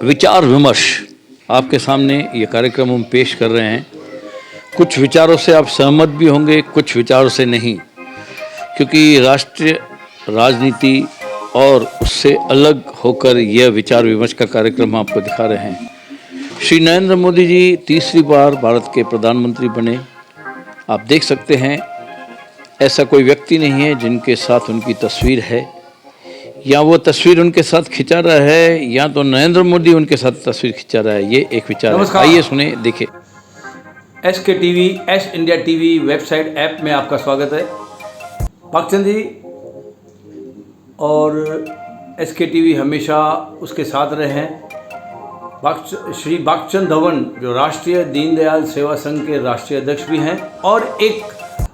विचार विमर्श आपके सामने ये कार्यक्रम हम पेश कर रहे हैं। कुछ विचारों से आप सहमत भी होंगे, कुछ विचारों से नहीं, क्योंकि राष्ट्रीय राजनीति और उससे अलग होकर यह विचार विमर्श का कार्यक्रम आपको दिखा रहे हैं। श्री नरेंद्र मोदी जी तीसरी बार भारत के प्रधानमंत्री बने। आप देख सकते हैं ऐसा कोई व्यक्ति नहीं है जिनके साथ उनकी तस्वीर है, या वो तस्वीर उनके साथ खिंचा रहा है, या तो नरेंद्र मोदी उनके साथ तस्वीर खिंचा रहा है। ये एक विचार है। आइए सुने, देखें। SK TV, S India TV website app में आपका स्वागत है। बागचंद जी और SK TV हमेशा उसके साथ रहे हैं। श्री बागचंद धवन जो राष्ट्रीय दीनदयाल सेवा संघ के राष्ट्रीय अध्यक्ष भी हैं और एक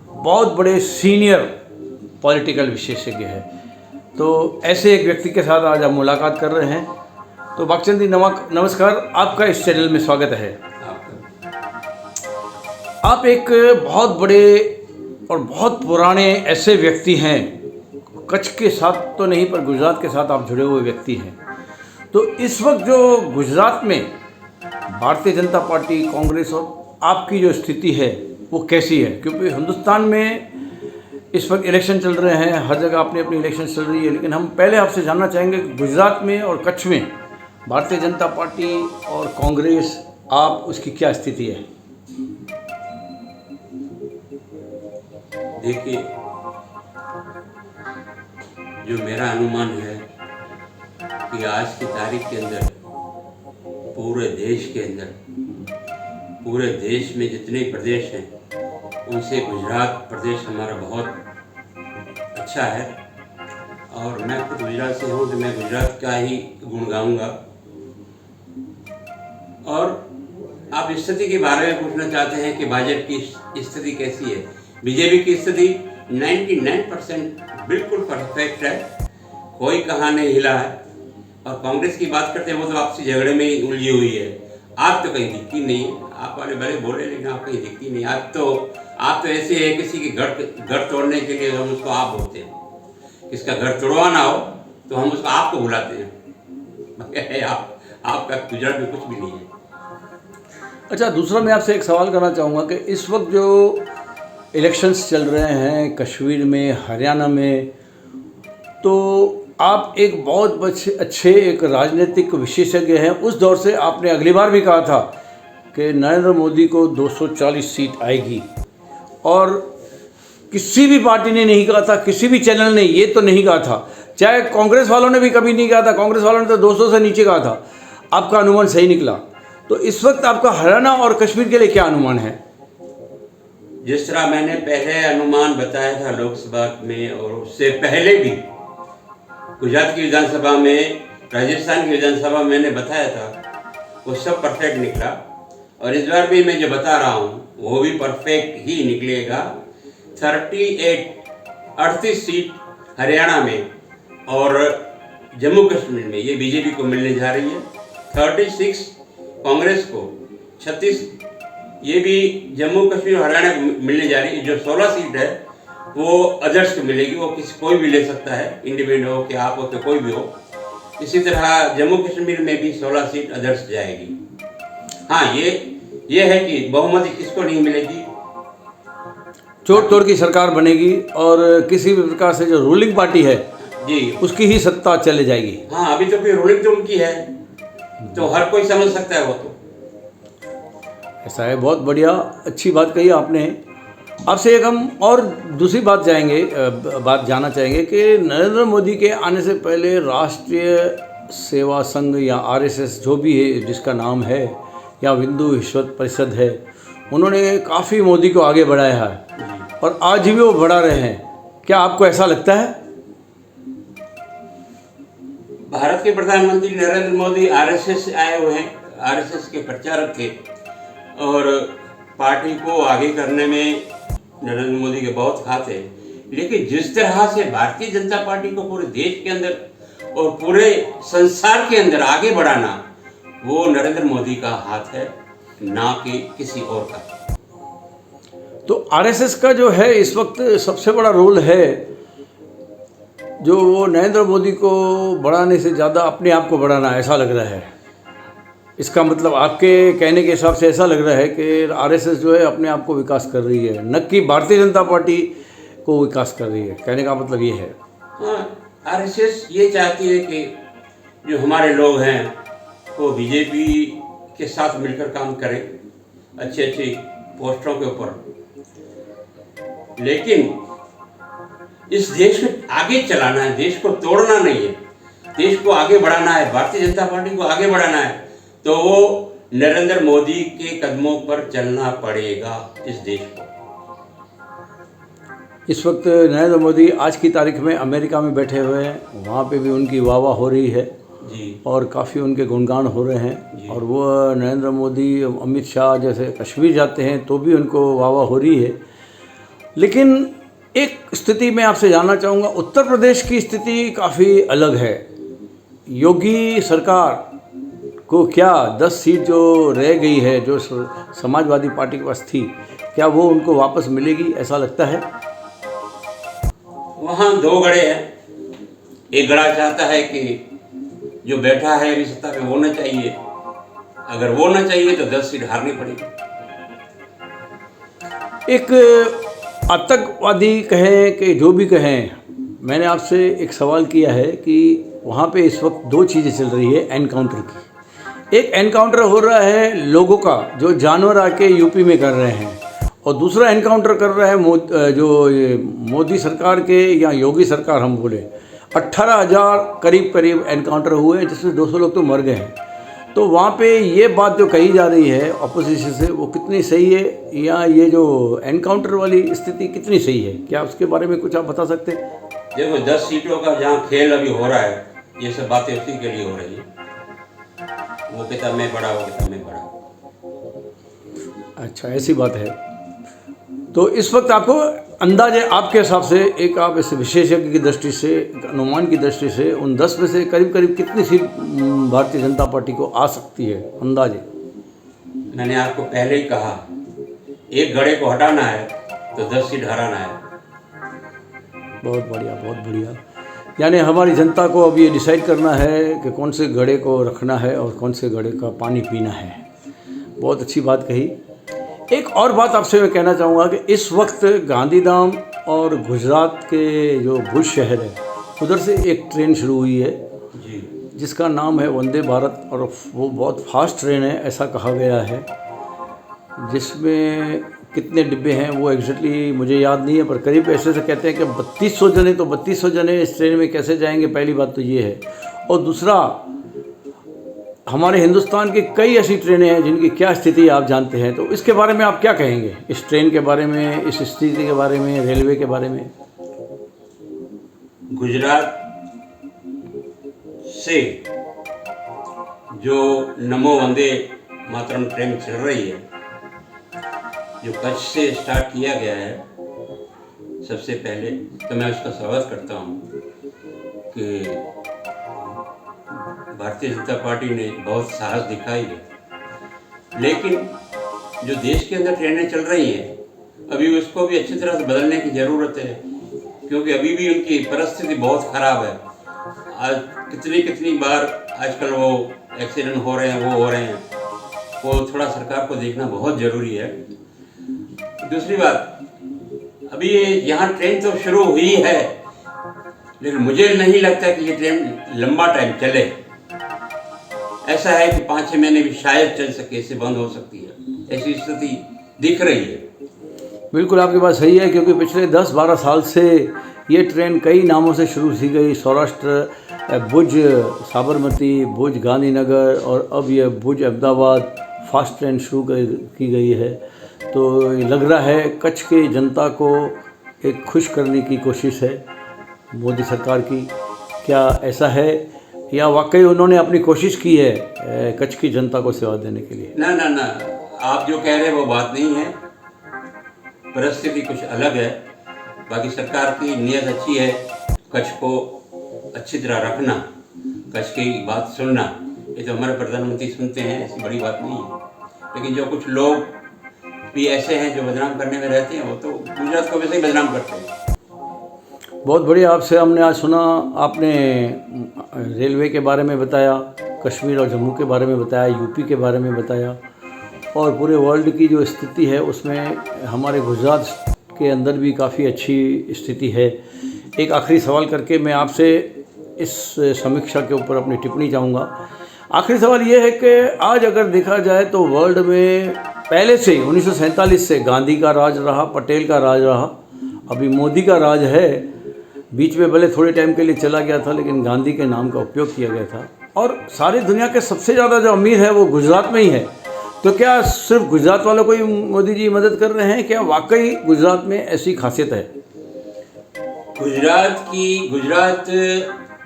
बहुत बड़े सीनियर पॉलिटिकल विशेषज्ञ हैं। तो ऐसे एक व्यक्ति के साथ आज हम मुलाकात कर रहे हैं। तो बागचंद जी नमस्कार, आपका इस चैनल में स्वागत है। आप एक बहुत बड़े और बहुत पुराने ऐसे व्यक्ति हैं, कच्छ के साथ तो नहीं पर गुजरात के साथ आप जुड़े हुए व्यक्ति हैं। तो इस वक्त जो गुजरात में भारतीय जनता पार्टी, कांग्रेस और आपकी जो स्थिति है वो कैसी है? क्योंकि हिंदुस्तान में इस वक्त इलेक्शन चल रहे हैं, हर जगह अपनी अपनी इलेक्शन चल रही है, लेकिन हम पहले आपसे जानना चाहेंगे कि गुजरात में और कच्छ में भारतीय जनता पार्टी और कांग्रेस, आप उसकी क्या स्थिति है? देखिए, जो मेरा अनुमान है कि आज की तारीख के अंदर पूरे देश के अंदर, पूरे देश में जितने प्रदेश हैं उनसे गुजरात प्रदेश हमारा बहुत अच्छा है। और मैं खुद गुजरात से हूँ तो मैं गुजरात का ही गुण गाऊंगा। और आप स्थिति के बारे में पूछना चाहते हैं कि भाजपा की स्थिति कैसी है? बीजेपी की स्थिति 99% बिल्कुल परफेक्ट है, कोई कहाँ नहीं हिला है। और कांग्रेस की बात करते हैं वो तो आपसी झगड़े में ही उलझी हुई है। आप तो कहीं दिखती नहीं है, आप वाले भले बोले लेकिन आप कहीं दिखती नहीं। आप तो ऐसे है, किसी की घर तोड़ने के लिए हम उसको आप बोलते हैं, किसका घर तोड़वाना हो तो हम उसको आपको बुलाते हैं। आपका गुजरात में कुछ भी नहीं है। अच्छा, दूसरा मैं आपसे एक सवाल करना चाहूँगा कि इस वक्त जो इलेक्शंस चल रहे हैं कश्मीर में, हरियाणा में, तो आप एक बहुत अच्छे एक राजनीतिक विशेषज्ञ हैं। उस दौर से आपने अगली बार भी कहा था कि नरेंद्र मोदी को 240 सीट आएगी, और किसी भी पार्टी ने नहीं कहा था, किसी भी चैनल ने ये तो नहीं कहा था, चाहे कांग्रेस वालों ने भी कभी नहीं कहा था। कांग्रेस वालों ने तो 200 से नीचे कहा था। आपका अनुमान सही निकला। तो इस वक्त आपका हरियाणा और कश्मीर के लिए क्या अनुमान है? जिस तरह मैंने पहले अनुमान बताया था लोकसभा में और उससे पहले भी गुजरात की विधानसभा में, राजस्थान की विधानसभा में मैंने बताया था, वो सब परफेक्ट निकला। और इस बार भी मैं जो बता रहा हूँ वो भी परफेक्ट ही निकलेगा। 38 सीट हरियाणा में और जम्मू कश्मीर में ये बीजेपी को मिलने जा रही है। 36 कांग्रेस को, 36 ये भी जम्मू कश्मीर और हरियाणा को मिलने जा रही है। जो 16 सीट है वो अदर्स को मिलेगी, वो कोई भी ले सकता है, इंडिपेंडेंट हो कि आप हो तो कोई भी हो। इसी तरह जम्मू कश्मीर में भी 16 सीट अदर्स जाएगी। हाँ, ये है कि बहुमत किसको नहीं मिलेगी, तोड़ की सरकार बनेगी और किसी भी प्रकार से जो रूलिंग पार्टी है जी उसकी ही सत्ता चले जाएगी। हाँ, अभी तो फिर रूलिंग तो उनकी है, तो हर कोई समझ सकता है वो तो। ऐसा है, बहुत बढ़िया, अच्छी बात कही आपने। आपसे एक हम और दूसरी बात जानना चाहेंगे कि नरेंद्र मोदी के आने से पहले राष्ट्रीय सेवा संघ या RSS जो भी है जिसका नाम है, या हिंदू विश्व परिषद है, उन्होंने काफ़ी मोदी को आगे बढ़ाया है और आज भी वो बढ़ा रहे हैं। क्या आपको ऐसा लगता है? भारत के प्रधानमंत्री नरेंद्र मोदी RSS से आए हुए हैं, RSS के प्रचारक थे, और पार्टी को आगे करने में नरेंद्र मोदी के बहुत हाथ है। लेकिन जिस तरह से भारतीय जनता पार्टी को पूरे देश के अंदर और पूरे संसार के अंदर आगे बढ़ाना, वो नरेंद्र मोदी का हाथ है, ना कि किसी और का। तो RSS का जो है इस वक्त सबसे बड़ा रोल है, जो वो नरेंद्र मोदी को बढ़ाने से ज़्यादा अपने आप को बढ़ाना, ऐसा लग रहा है। इसका मतलब आपके कहने के हिसाब से ऐसा लग रहा है कि आरएसएस जो है अपने आप को विकास कर रही है, न कि भारतीय जनता पार्टी को विकास कर रही है। कहने का मतलब ये है। हाँ, आरएसएस ये चाहती है कि जो हमारे लोग हैं वो बीजेपी के साथ मिलकर काम करें अच्छी अच्छी पोस्टों के ऊपर, लेकिन इस देश को आगे चलाना है, देश को तोड़ना नहीं है, देश को आगे बढ़ाना है, भारतीय जनता पार्टी को आगे बढ़ाना है, तो वो नरेंद्र मोदी के कदमों पर चलना पड़ेगा इस देश को। इस वक्त नरेंद्र मोदी आज की तारीख में अमेरिका में बैठे हुए हैं, वहाँ पे भी उनकी वाह वाह हो रही है जी, और काफ़ी उनके गुणगान हो रहे हैं। जी। और वो नरेंद्र मोदी, अमित शाह जैसे कश्मीर जाते हैं तो भी उनको वाह वाह हो रही है। लेकिन एक स्थिति मैं आपसे जानना चाहूँगा, उत्तर प्रदेश की स्थिति काफ़ी अलग है। योगी सरकार को क्या 10 सीट जो रह गई है, जो समाजवादी पार्टी के पास थी, क्या वो उनको वापस मिलेगी, ऐसा लगता है? वहाँ दो गड़े हैं। एक गड़ा चाहता है कि जो बैठा है अभी सत्ता पे वो ना चाहिए, अगर वो ना चाहिए तो 10 सीट हारनी पड़ेगी। एक आतंकवादी कहें कि जो भी कहें, मैंने आपसे एक सवाल किया है कि वहाँ पे इस वक्त दो चीज़ें चल रही है एनकाउंटर की। एक एनकाउंटर हो रहा है लोगों का जो जानवर आके यूपी में कर रहे हैं, और दूसरा एनकाउंटर कर रहा है जो मोदी सरकार के या योगी सरकार हम बोले 18,000 करीब एनकाउंटर हुए हैं, जिसमें 200 लोग तो मर गए हैं। तो वहाँ पे ये बात जो कही जा रही है अपोजिशन से, वो कितनी सही है, या ये जो एनकाउंटर वाली स्थिति कितनी सही है? क्या उसके बारे में कुछ आप बता सकते हैं? देखो 10 सीटों का जहाँ खेल अभी हो रहा है, ये सब बातें उसी के लिए हो रही है। वो कहता मैं बड़ा, वो कहता मैं बड़ा। अच्छा, ऐसी बात है। तो इस वक्त आपको अंदाजे आपके हिसाब से, एक आप इस विशेषज्ञ की दृष्टि से, एक अनुमान की दृष्टि से, उन 10 में से करीब कितनी सीट भारतीय जनता पार्टी को आ सकती है अंदाजे? मैंने आपको पहले ही कहा, एक गड़े को हटाना है तो 10 सीट हराना है। बहुत बढ़िया, बहुत बढ़िया। यानी हमारी जनता को अब ये डिसाइड करना है कि कौन से घड़े को रखना है और कौन से घड़े का पानी पीना है। बहुत अच्छी बात कही। एक और बात आपसे मैं कहना चाहूँगा कि इस वक्त गांधीधाम और गुजरात के जो भुज शहर है, उधर से एक ट्रेन शुरू हुई है जी, जिसका नाम है वंदे भारत, और वो बहुत फास्ट ट्रेन है ऐसा कहा गया है। जिसमें कितने डिब्बे हैं वो एग्जैक्टली मुझे याद नहीं है, पर करीब ऐसे से कहते हैं कि 3200 जने, तो 3200 जने इस ट्रेन में कैसे जाएंगे, पहली बात तो ये है। और दूसरा, हमारे हिंदुस्तान की कई ऐसी ट्रेनें हैं जिनकी क्या स्थिति आप जानते हैं, तो इसके बारे में आप क्या कहेंगे, इस ट्रेन के बारे में, इस स्थिति के बारे में, रेलवे के बारे में? गुजरात से जो नमो वंदे मातरम ट्रेन चल रही है, जो कच्छ से स्टार्ट किया गया है, सबसे पहले तो मैं उसका स्वागत करता हूँ कि भारतीय जनता पार्टी ने बहुत साहस दिखाई है। लेकिन जो देश के अंदर ट्रेनें चल रही हैं, अभी उसको भी अच्छी तरह से बदलने की ज़रूरत है, क्योंकि अभी भी उनकी परिस्थिति बहुत ख़राब है। आज कितनी बार आजकल वो एक्सीडेंट हो रहे हैं, वो हो रहे हैं, वो थोड़ा सरकार को देखना बहुत ज़रूरी है। दूसरी बात, अभी ये यहाँ ट्रेन तो शुरू हुई है, लेकिन मुझे नहीं लगता कि ये ट्रेन लंबा टाइम चले। ऐसा है कि 5-6 महीने भी शायद चल सके, इससे बंद हो सकती है, ऐसी स्थिति दिख रही है। बिल्कुल आपकी बात सही है, क्योंकि पिछले 10-12 साल से ये ट्रेन कई नामों से शुरू की गई। सौराष्ट्र, भुज साबरमती, भुज गांधीनगर, और अब ये भुज अहमदाबाद फास्ट ट्रेन शुरू की गई है। तो लग रहा है कच्छ की जनता को एक खुश करने की कोशिश है मोदी सरकार की। क्या ऐसा है, या वाकई उन्होंने अपनी कोशिश की है कच्छ की जनता को सेवा देने के लिए? ना, आप जो कह रहे हैं वो बात नहीं है, परिस्थिति कुछ अलग है। बाकी सरकार की नीयत अच्छी है, कच्छ को अच्छी तरह रखना, कच्छ की बात सुनना, ये तो हमारे प्रधानमंत्री सुनते हैं, ऐसी बड़ी बात नहीं है। लेकिन जो कुछ लोग भी ऐसे हैं जो बदनाम करने में रहते हैं, वो तो गुजरात को वैसे ही बदनाम करते हैं। बहुत बढ़िया। आपसे हमने आज सुना, आपने रेलवे के बारे में बताया, कश्मीर और जम्मू के बारे में बताया, यूपी के बारे में बताया और पूरे वर्ल्ड की जो स्थिति है उसमें हमारे गुजरात के अंदर भी काफ़ी अच्छी स्थिति है। एक आखिरी सवाल करके मैं आपसे इस समीक्षा के ऊपर अपनी टिप्पणी चाहूँगा। आखिरी सवाल ये है कि आज अगर देखा जाए तो वर्ल्ड में पहले से 1947 से गांधी का राज रहा, पटेल का राज रहा, अभी मोदी का राज है। बीच में भले थोड़े टाइम के लिए चला गया था लेकिन गांधी के नाम का उपयोग किया गया था और सारी दुनिया के सबसे ज़्यादा जो अमीर है वो गुजरात में ही है। तो क्या सिर्फ गुजरात वालों को ही मोदी जी मदद कर रहे हैं? क्या वाकई गुजरात में ऐसी खासियत है? गुजरात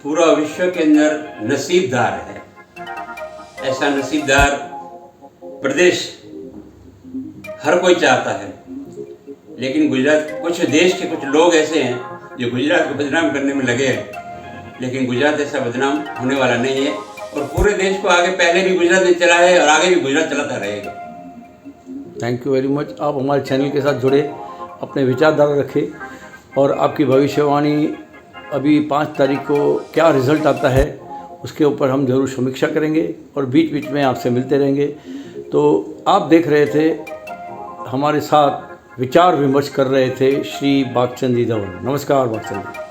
पूरा विश्व के अंदर नसीबदार है। ऐसा नसीबदार प्रदेश हर कोई चाहता है, लेकिन गुजरात, कुछ देश के कुछ लोग ऐसे हैं जो गुजरात को बदनाम करने में लगे हैं, लेकिन गुजरात ऐसा बदनाम होने वाला नहीं है और पूरे देश को आगे पहले भी गुजरात ने चला है और आगे भी गुजरात चलाता रहेगा। Thank you very much. आप हमारे चैनल के साथ जुड़े, अपने विचारधारा रखें और आपकी भविष्यवाणी अभी 5 तारीख को क्या रिज़ल्ट आता है उसके ऊपर हम ज़रूर समीक्षा करेंगे और बीच बीच में आपसे मिलते रहेंगे। तो आप देख रहे थे, हमारे साथ विचार विमर्श कर रहे थे श्री बागचंद जी धवन। नमस्कार बागचंद जी।